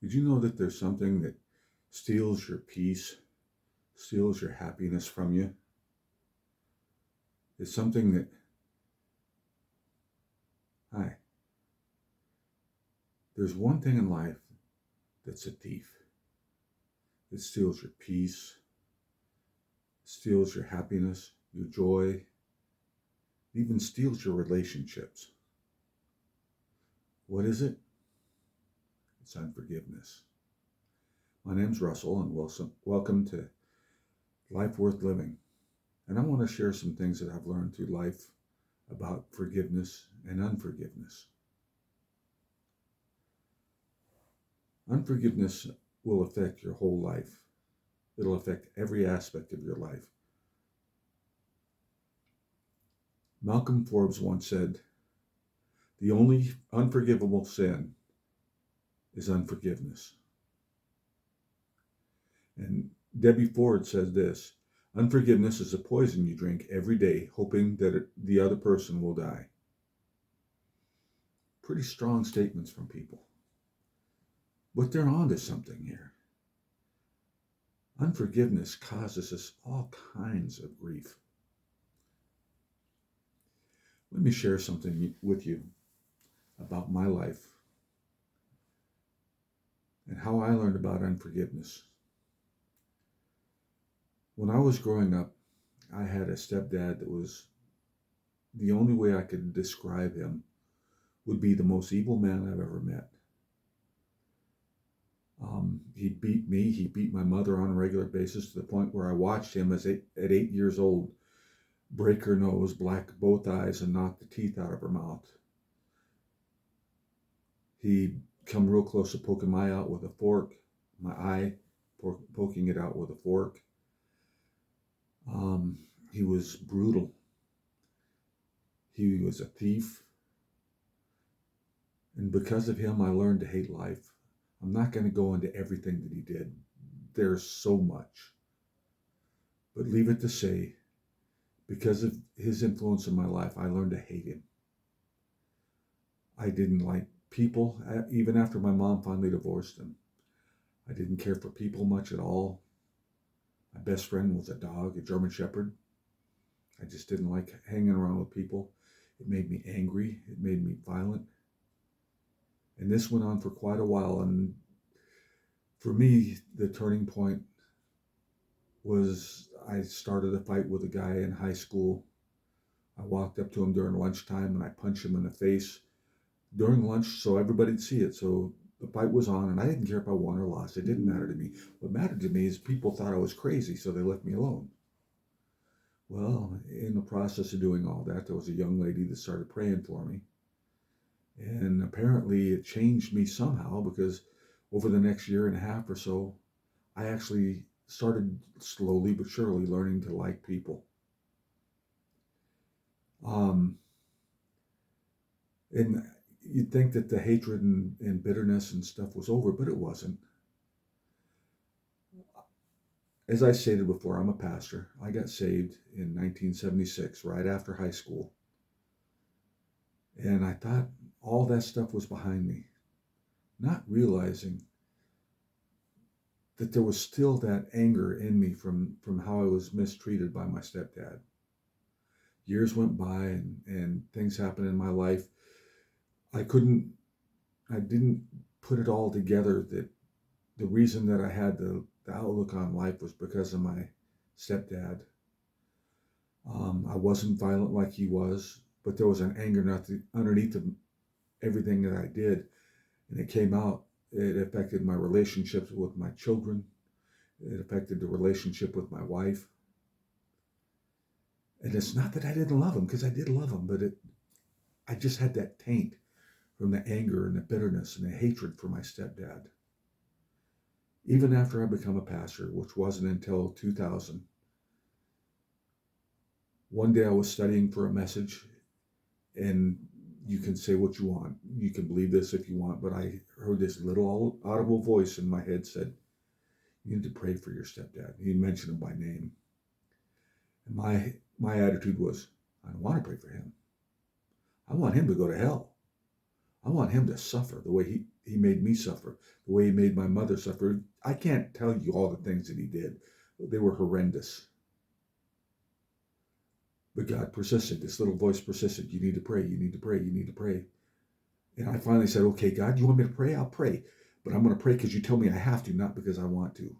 Did you know that there's something that steals your peace, steals your happiness from you? It's something that, hi, there's one thing in life that's a thief. It steals your peace, steals your happiness, your joy, even steals your relationships. What is it? It's unforgiveness. My name's Russell, and welcome to Life Worth Living. And I want to share some things that I've learned through life about forgiveness and unforgiveness. Unforgiveness will affect your whole life. It'll affect every aspect of your life. Malcolm Forbes once said, "The only unforgivable sin is unforgiveness." And Debbie Ford says this, "Unforgiveness is a poison you drink every day, hoping that the other person will die." Pretty strong statements from people. But they're onto something here. Unforgiveness causes us all kinds of grief. Let me share something with you about my life and how I learned about unforgiveness. When I was growing up, I had a stepdad that was, the only way I could describe him would be the most evil man I've ever met. He beat me, he beat my mother on a regular basis to the point where I watched him at 8 years old break her nose, black both eyes, and knock the teeth out of her mouth. He'd come real close to poking my eye out with a fork, poking it out with a fork. He was brutal. He was a thief. And because of him, I learned to hate life. I'm not going to go into everything that he did. There's so much. But leave it to say, because of his influence in my life, I learned to hate him. I didn't like people, even after my mom finally divorced him. I didn't care for people much at all. My best friend was a dog, a German Shepherd. I just didn't like hanging around with people. It made me angry. It made me violent. And this went on for quite a while. And for me, the turning point was I started a fight with a guy in high school. I walked up to him during lunchtime and I punched him in the face during lunch so everybody'd see it. So the fight was on and I didn't care if I won or lost. It didn't matter to me. What mattered to me is people thought I was crazy, so they left me alone. Well, in the process of doing all that, there was a young lady that started praying for me. And apparently it changed me somehow, because over the next year and a half or so, I actually started slowly but surely learning to like people. And you'd think that the hatred and bitterness and stuff was over, but it wasn't. As I stated before, I'm a pastor. I got saved in 1976, right after high school. And I thought all that stuff was behind me, not realizing that there was still that anger in me from how I was mistreated by my stepdad. Years went by and things happened in my life. I didn't put it all together that the reason that I had the outlook on life was because of my stepdad. I wasn't violent like he was, but there was an anger underneath of everything that I did, and it came out. It affected my relationships with my children. It affected the relationship with my wife. And it's not that I didn't love him, because I did love him, but I just had that taint from the anger and the bitterness and the hatred for my stepdad. Even after I became a pastor, which wasn't until 2000, one day I was studying for a message, and you can say what you want. You can believe this if you want, but I heard this little audible voice in my head said, "You need to pray for your stepdad." He mentioned him by name. And my attitude was, I don't want to pray for him. I want him to go to hell. I want him to suffer the way he made me suffer, the way he made my mother suffer. I can't tell you all the things that he did. They were horrendous. But God persisted. This little voice persisted. You need to pray. You need to pray. You need to pray. And I finally said, okay, God, you want me to pray? I'll pray. But I'm going to pray because you tell me I have to, not because I want to.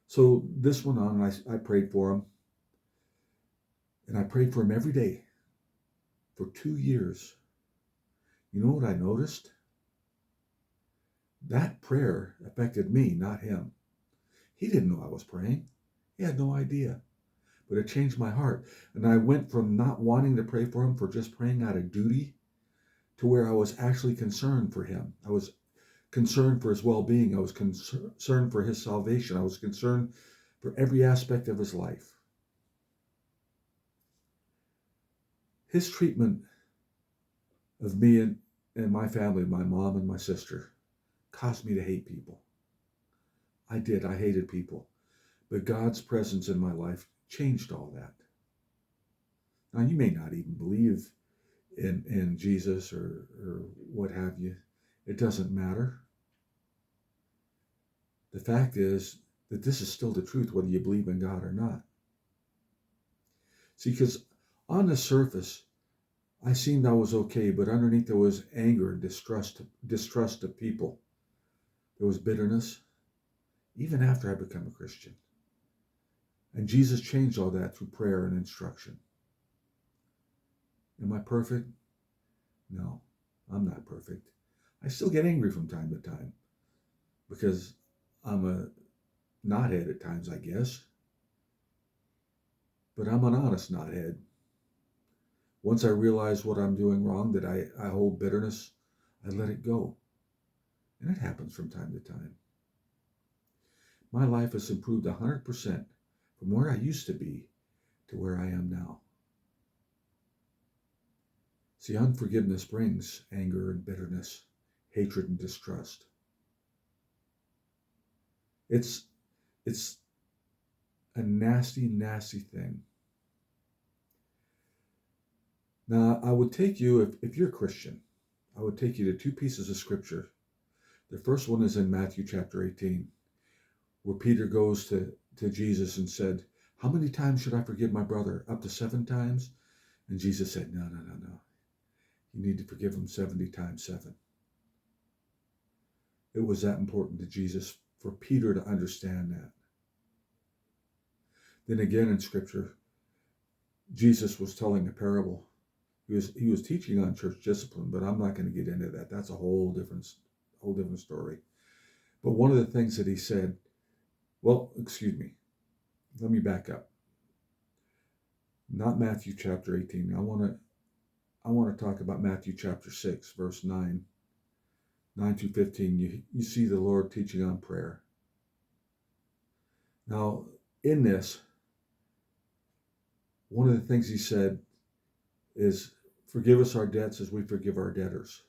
So this went on, and I prayed for him. And I prayed for him every day for 2 years. You know what I noticed? That prayer affected me, not him. He didn't know I was praying. He had no idea. But it changed my heart. And I went from not wanting to pray for him, for just praying out of duty, to where I was actually concerned for him. I was concerned for his well-being. I was concerned for his salvation. I was concerned for every aspect of his life. His treatment of me and my family, my mom and my sister, caused me to hate people. I did. I hated people. But God's presence in my life changed all that. Now, you may not even believe in Jesus or what have you. It doesn't matter. The fact is that this is still the truth, whether you believe in God or not. See, because on the surface, I seemed I was okay, but underneath there was anger and distrust of people. There was bitterness, even after I became a Christian. And Jesus changed all that through prayer and instruction. Am I perfect? No, I'm not perfect. I still get angry from time to time because I'm a knothead at times, I guess. But I'm an honest knothead. Once I realize what I'm doing wrong, that I hold bitterness, I let it go. And it happens from time to time. My life has improved 100% from where I used to be to where I am now. See, unforgiveness brings anger and bitterness, hatred and distrust. It's a nasty, nasty thing. Now, I would take you, if you're a Christian, I would take you to two pieces of scripture. The first one is in Matthew chapter 18, where Peter goes to Jesus and said, how many times should I forgive my brother? Up to 7 times? And Jesus said, no. You need to forgive him 70 times 7. It was that important to Jesus for Peter to understand that. Then again in scripture, Jesus was telling a parable. He was teaching on church discipline, but I'm not going to get into that. That's a whole different story. But one of the things that he said, let me back up. Not Matthew chapter 18. I want to talk about Matthew chapter 6, verse 9 to 15. You see the Lord teaching on prayer. Now, in this, one of the things he said is, forgive us our debts as we forgive our debtors.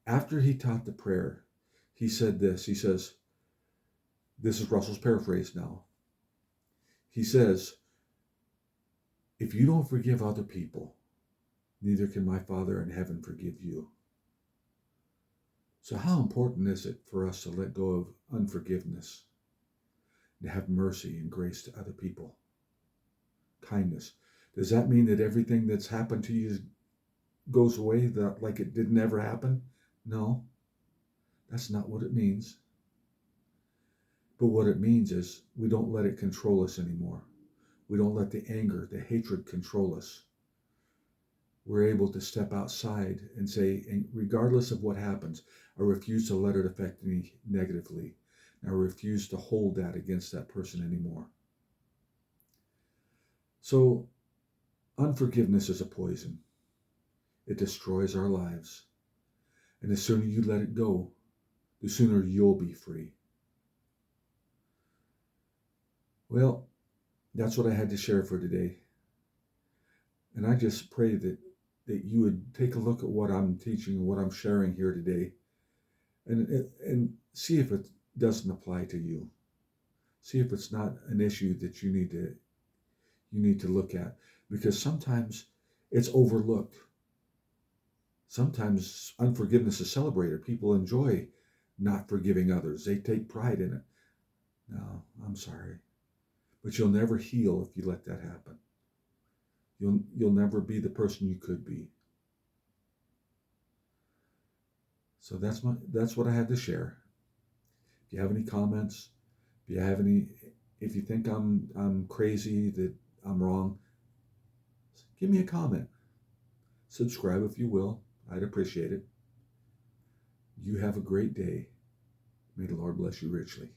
After he taught the prayer, he said this. He says, this is Russell's paraphrase now. He says, if you don't forgive other people, neither can my Father in heaven forgive you. So how important is it for us to let go of unforgiveness, to have mercy and grace to other people? Kindness. Does that mean that everything that's happened to you goes away like it didn't ever happen? No, that's not what it means. But what it means is we don't let it control us anymore. We don't let the anger, the hatred control us. We're able to step outside and say, and regardless of what happens, I refuse to let it affect me negatively. I refuse to hold that against that person anymore. So unforgiveness is a poison. It destroys our lives. And the sooner you let it go, the sooner you'll be free. Well, that's what I had to share for today. And I just pray that you would take a look at what I'm teaching and what I'm sharing here today and see if it doesn't apply to you. See if it's not an issue that you need to look at, because sometimes it's overlooked. Sometimes unforgiveness is celebrated. People enjoy not forgiving others. They take pride in it. No, I'm sorry. But you'll never heal if you let that happen. You'll never be the person you could be. So that's what I had to share. If you have any comments, if you have any if you think I'm crazy, that I'm wrong, give me a comment. Subscribe if you will. I'd appreciate it. You have a great day. May the Lord bless you richly.